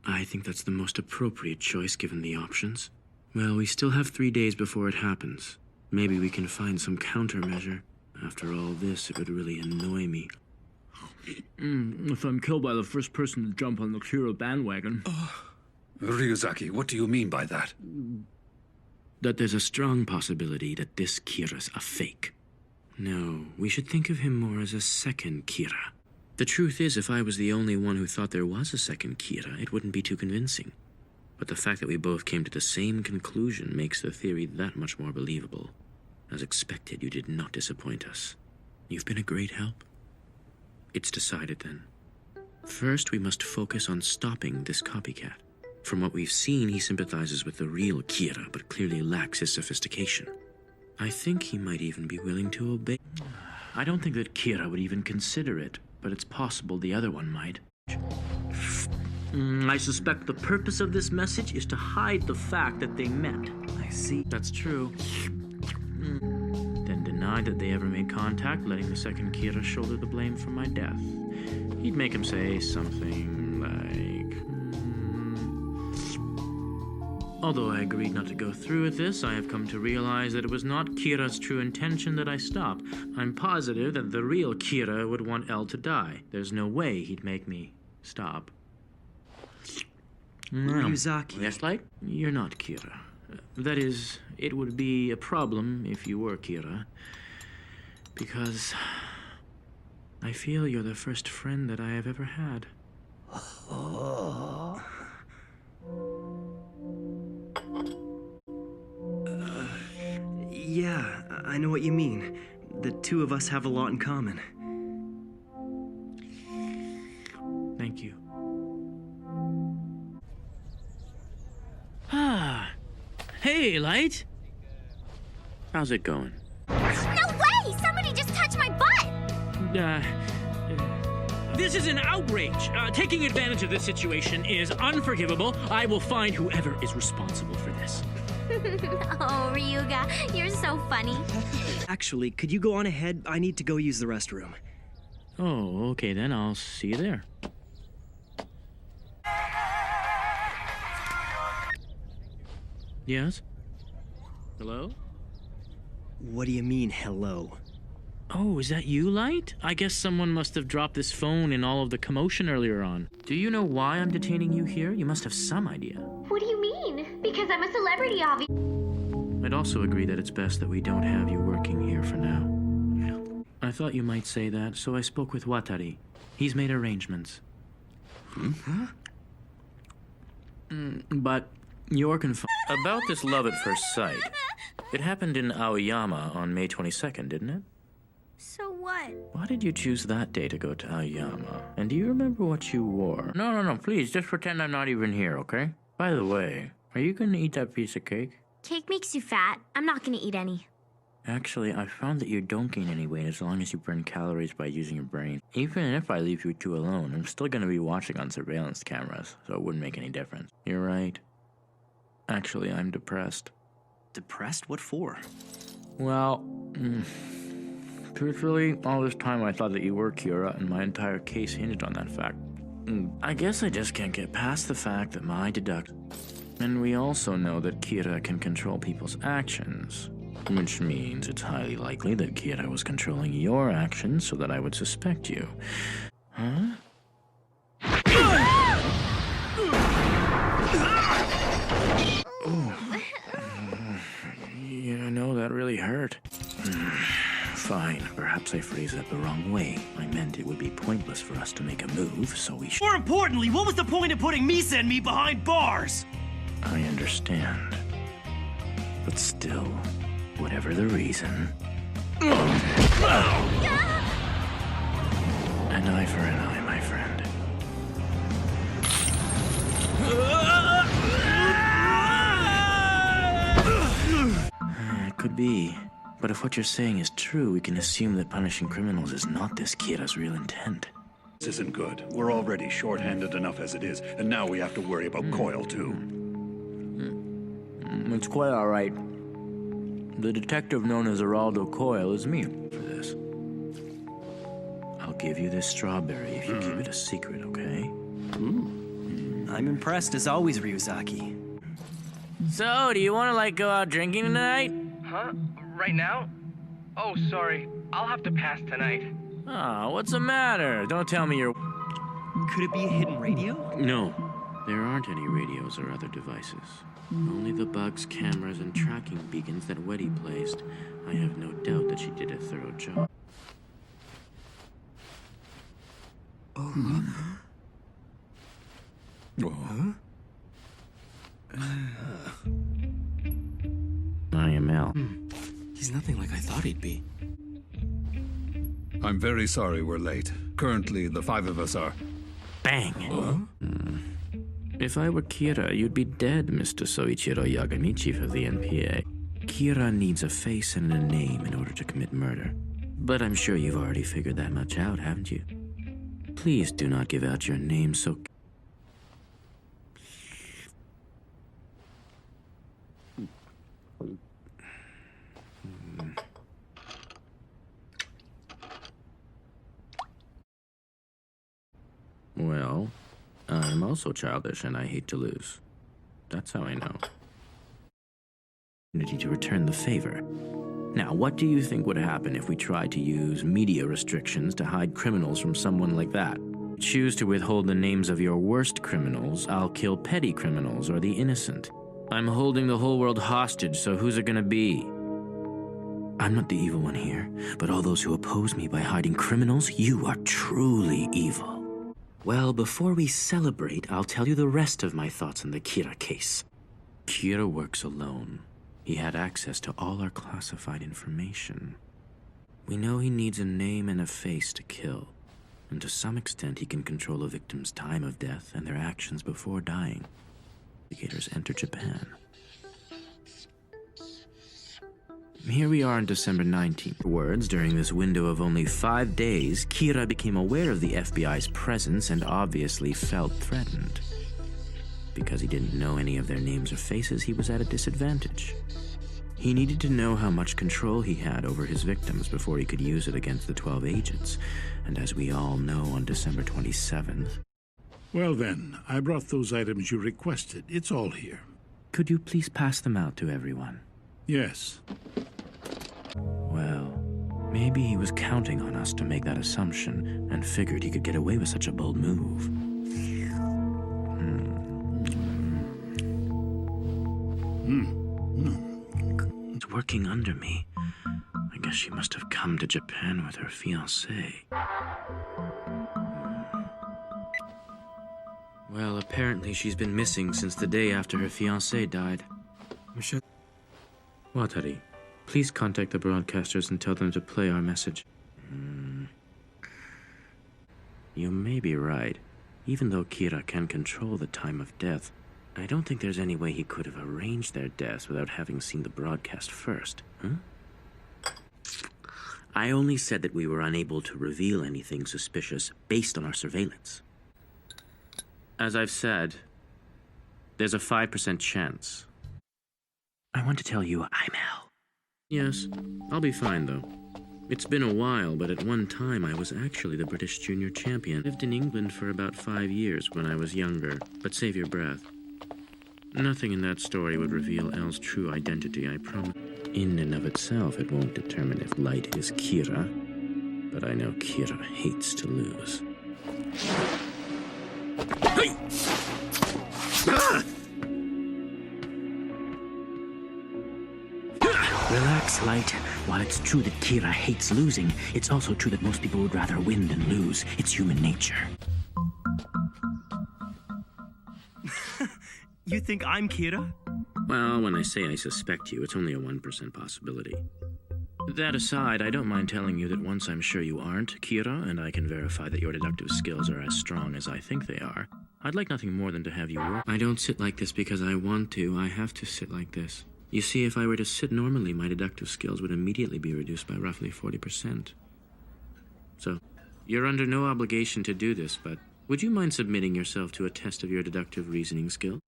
I think that's the most appropriate choice given the options. Well, we still have 3 days before it happens. Maybe we can find some countermeasure. After all this, it would really annoy me. If I'm killed by the first person to jump on the Kira bandwagon. Ryuzaki, what do you mean by that? That there's a strong possibility that this Kira's a fake. No, we should think of him more as a second Kira. The truth is, if I was the only one who thought there was a second Kira, it wouldn't be too convincing. But the fact that we both came to the same conclusion makes the theory that much more believable. As expected, you did not disappoint us. You've been a great help. It's decided then. First, we must focus on stopping this copycat. From what we've seen, he sympathizes with the real Kira, but clearly lacks his sophistication. I think he might even be willing to obey. I don't think that Kira would even consider it, but it's possible the other one might. I suspect the purpose of this message is to hide the fact that they met. I see. That's true. Then deny that they ever made contact, letting the second Kira shoulder the blame for my death. He'd make him say something like... Although I agreed not to go through with this, I have come to realize that it was not Kira's true intention that I stop. I'm positive that the real Kira would want L to die. There's no way he'd make me stop. Ryuzaki. Yes, Light? You're not Kira. That is, it would be a problem if you were Kira. Because I feel you're the first friend that I have ever had. Yeah, I know what you mean. The two of us have a lot in common. Thank you. Hey, Light. How's it going? No way! Somebody just touched my butt! This is an outrage. Taking advantage of this situation is unforgivable. I will find whoever is responsible for this. Oh, Ryuga, you're so funny. Actually, could you go on ahead? I need to go use the restroom. Oh, okay then. I'll see you there. Yes? Hello? What do you mean, hello? Oh, is that you, Light? I guess someone must have dropped this phone in all of the commotion earlier on. Do you know why I'm detaining you here? You must have some idea. What do you mean? Because I'm a celebrity, obviously. I'd also agree that it's best that we don't have you working here for now. I thought you might say that, so I spoke with Watari. He's made arrangements. But you're confined. About this love at first sight. It happened in Aoyama on May 22nd, didn't it? So what? Why did you choose that day to go to Aoyama? And do you remember what you wore? No, please, just pretend I'm not even here, okay? By the way, are you gonna eat that piece of cake? Cake makes you fat. I'm not gonna eat any. Actually, I found that you don't gain any weight as long as you burn calories by using your brain. Even if I leave you two alone, I'm still gonna be watching on surveillance cameras, so it wouldn't make any difference. You're right. Actually, I'm depressed. Depressed? What for? Well, truthfully, all this time I thought that you were Kira, and my entire case hinged on that fact. I guess I just can't get past the fact that my deduct... And we also know that Kira can control people's actions. Which means it's highly likely that Kira was controlling your actions so that I would suspect you. Huh? Yeah, I know, that really hurt. Fine, perhaps I phrased that the wrong way. I meant it would be pointless for us to make a move, so we should... More importantly, what was the point of putting Misa and me behind bars? I understand. But still, whatever the reason... An eye for an eye, my friend. It could be. But if what you're saying is true, we can assume that punishing criminals is not this Kira's real intent. This isn't good. We're already short-handed enough as it is, and now we have to worry about Coil, too. It's quite all right. The detective known as Geraldo Coil is me for this. I'll give you this strawberry if you keep it a secret, okay? I'm impressed as always, Ryuzaki. So, do you want to, go out drinking tonight? Huh? Right now? Oh, sorry. I'll have to pass tonight. Oh, what's the matter? Don't tell me you're... Could it be a hidden radio? No, there aren't any radios or other devices. Only the bugs, cameras, and tracking beacons that Weddy placed. I have no doubt that she did a thorough job. IML. He's nothing like I thought he'd be. I'm very sorry we're late. Currently, the 5 of us are... Bang! If I were Kira, you'd be dead, Mr. Soichiro Yagami, chief of the NPA. Kira needs a face and a name in order to commit murder. But I'm sure you've already figured that much out, haven't you? Please do not give out your name so... Well, I'm also childish and I hate to lose. That's how I know. Opportunity to return the favor. Now, what do you think would happen if we tried to use media restrictions to hide criminals from someone like that? Choose to withhold the names of your worst criminals, I'll kill petty criminals or the innocent. I'm holding the whole world hostage, so who's it gonna be? I'm not the evil one here, but all those who oppose me by hiding criminals, you are truly evil. Well, before we celebrate, I'll tell you the rest of my thoughts on the Kira case. Kira works alone. He had access to all our classified information. We know he needs a name and a face to kill, and to some extent he can control a victim's time of death and their actions before dying. Investigators enter Japan. Here we are on December 19th. Words, during this window of only 5 days, Kira became aware of the FBI's presence and obviously felt threatened. Because he didn't know any of their names or faces, he was at a disadvantage. He needed to know how much control he had over his victims before he could use it against the 12 agents. And as we all know, on December 27th... Well then, I brought those items you requested. It's all here. Could you please pass them out to everyone? Yes. Well, maybe he was counting on us to make that assumption and figured he could get away with such a bold move. It's working under me. I guess she must have come to Japan with her fiancé. Well, apparently she's been missing since the day after her fiancé died. Watari, please contact the broadcasters and tell them to play our message. You may be right. Even though Kira can control the time of death, I don't think there's any way he could have arranged their deaths without having seen the broadcast first, I only said that we were unable to reveal anything suspicious based on our surveillance. As I've said, there's a 5% chance. I want to tell you I'm Al. Yes, I'll be fine though. It's been a while, but at one time I was actually the British junior champion. Lived in England for about 5 years when I was younger, but save your breath. Nothing in that story would reveal El's true identity, I promise. In and of itself, it won't determine if Light is Kira, but I know Kira hates to lose. Relax, Light. While it's true that Kira hates losing, it's also true that most people would rather win than lose. It's human nature. You think I'm Kira? Well, when I say I suspect you, it's only a 1% possibility. That aside, I don't mind telling you that once I'm sure you aren't Kira, and I can verify that your deductive skills are as strong as I think they are, I'd like nothing more than to have you work. I don't sit like this because I want to. I have to sit like this. You see, if I were to sit normally, my deductive skills would immediately be reduced by roughly 40%. So, you're under no obligation to do this, but would you mind submitting yourself to a test of your deductive reasoning skill?